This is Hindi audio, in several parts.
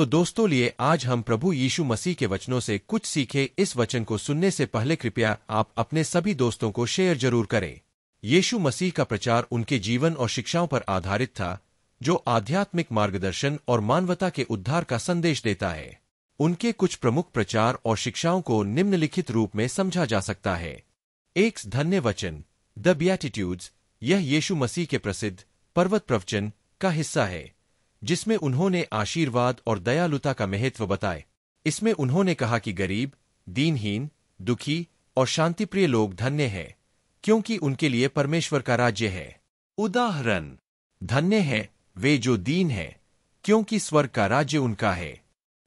तो दोस्तों लिए आज हम प्रभु यीशु मसीह के वचनों से कुछ सीखे। इस वचन को सुनने से पहले कृपया आप अपने सभी दोस्तों को शेयर जरूर करें। यीशु मसीह का प्रचार उनके जीवन और शिक्षाओं पर आधारित था, जो आध्यात्मिक मार्गदर्शन और मानवता के उद्धार का संदेश देता है। उनके कुछ प्रमुख प्रचार और शिक्षाओं को निम्नलिखित रूप में समझा जा सकता है। एक धन्य वचन, द बियाटिट्यूड्स, यह यीशु मसीह के प्रसिद्ध पर्वत प्रवचन का हिस्सा है, जिसमें उन्होंने आशीर्वाद और दयालुता का महत्व बताए। इसमें उन्होंने कहा कि गरीब, दीनहीन, दुखी और शांतिप्रिय लोग धन्य हैं, क्योंकि उनके लिए परमेश्वर का राज्य है। उदाहरण, धन्य है वे जो दीन हैं, क्योंकि स्वर्ग का राज्य उनका है।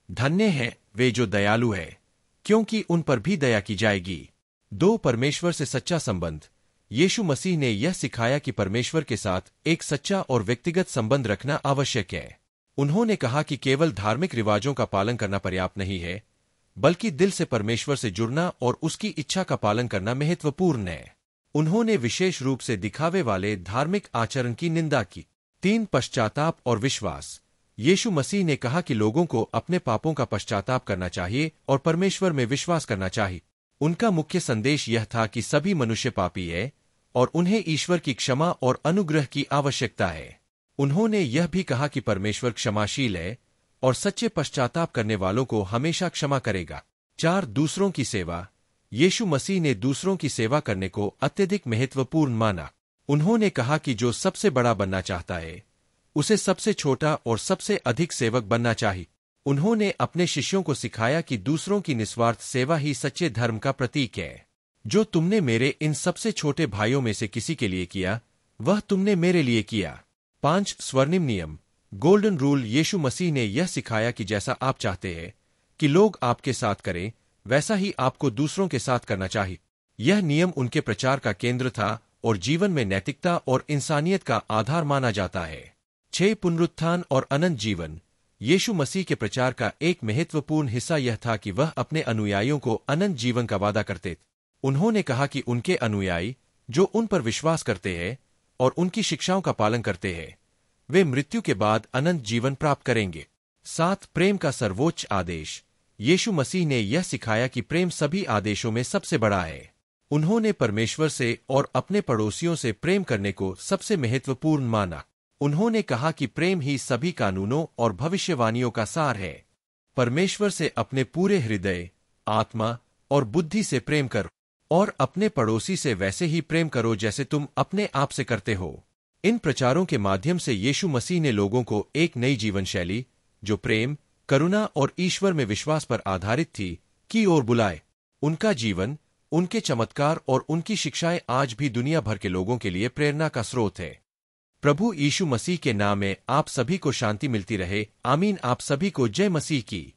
धन्य है वे जो दयालु है, क्योंकि उन पर भी दया की जाएगी। 2 परमेश्वर से सच्चा संबंध। यीशु मसीह ने यह सिखाया कि परमेश्वर के साथ एक सच्चा और व्यक्तिगत संबंध रखना आवश्यक है। उन्होंने कहा कि केवल धार्मिक रिवाजों का पालन करना पर्याप्त नहीं है, बल्कि दिल से परमेश्वर से जुड़ना और उसकी इच्छा का पालन करना महत्वपूर्ण है। उन्होंने विशेष रूप से दिखावे वाले धार्मिक आचरण की निंदा की। 3 पश्चाताप और विश्वास। यीशु मसीह ने कहा कि लोगों को अपने पापों का पश्चाताप करना चाहिए और परमेश्वर में विश्वास करना चाहिए। उनका मुख्य संदेश यह था कि सभी मनुष्य पापी है और उन्हें ईश्वर की क्षमा और अनुग्रह की आवश्यकता है। उन्होंने यह भी कहा कि परमेश्वर क्षमाशील है और सच्चे पश्चाताप करने वालों को हमेशा क्षमा करेगा। 4 दूसरों की सेवा। यीशु मसीह ने दूसरों की सेवा करने को अत्यधिक महत्वपूर्ण माना। उन्होंने कहा कि जो सबसे बड़ा बनना चाहता है, उसे सबसे छोटा और सबसे अधिक सेवक बनना चाहिए। उन्होंने अपने शिष्यों को सिखाया कि दूसरों की निस्वार्थ सेवा ही सच्चे धर्म का प्रतीक है। जो तुमने मेरे इन सबसे छोटे भाइयों में से किसी के लिए किया, वह तुमने मेरे लिए किया। 5 स्वर्णिम नियम, गोल्डन रूल। यीशु मसीह ने यह सिखाया कि जैसा आप चाहते हैं कि लोग आपके साथ करें, वैसा ही आपको दूसरों के साथ करना चाहिए। यह नियम उनके प्रचार का केंद्र था और जीवन में नैतिकता और इंसानियत का आधार माना जाता है। 6 पुनरुत्थान और अनंत जीवन। यीशु मसीह के प्रचार का एक महत्वपूर्ण हिस्सा यह था कि वह अपने अनुयायियों को अनंत जीवन का वादा करते थे। उन्होंने कहा कि उनके अनुयायी जो उन पर विश्वास करते हैं और उनकी शिक्षाओं का पालन करते हैं, वे मृत्यु के बाद अनंत जीवन प्राप्त करेंगे। 7 प्रेम का सर्वोच्च आदेश। यीशु मसीह ने यह सिखाया कि प्रेम सभी आदेशों में सबसे बड़ा है। उन्होंने परमेश्वर से और अपने पड़ोसियों से प्रेम करने को सबसे महत्वपूर्ण माना। उन्होंने कहा कि प्रेम ही सभी कानूनों और भविष्यवाणियों का सार है। परमेश्वर से अपने पूरे हृदय, आत्मा और बुद्धि से प्रेम करो और अपने पड़ोसी से वैसे ही प्रेम करो जैसे तुम अपने आप से करते हो। इन प्रचारों के माध्यम से यीशु मसीह ने लोगों को एक नई जीवन शैली, जो प्रेम, करुणा और ईश्वर में विश्वास पर आधारित थी, की ओर बुलाए। उनका जीवन, उनके चमत्कार और उनकी शिक्षाएं आज भी दुनिया भर के लोगों के लिए प्रेरणा का स्रोत है। प्रभु यीशु मसीह के नाम में आप सभी को शांति मिलती रहे। आमीन। आप सभी को जय मसीह की।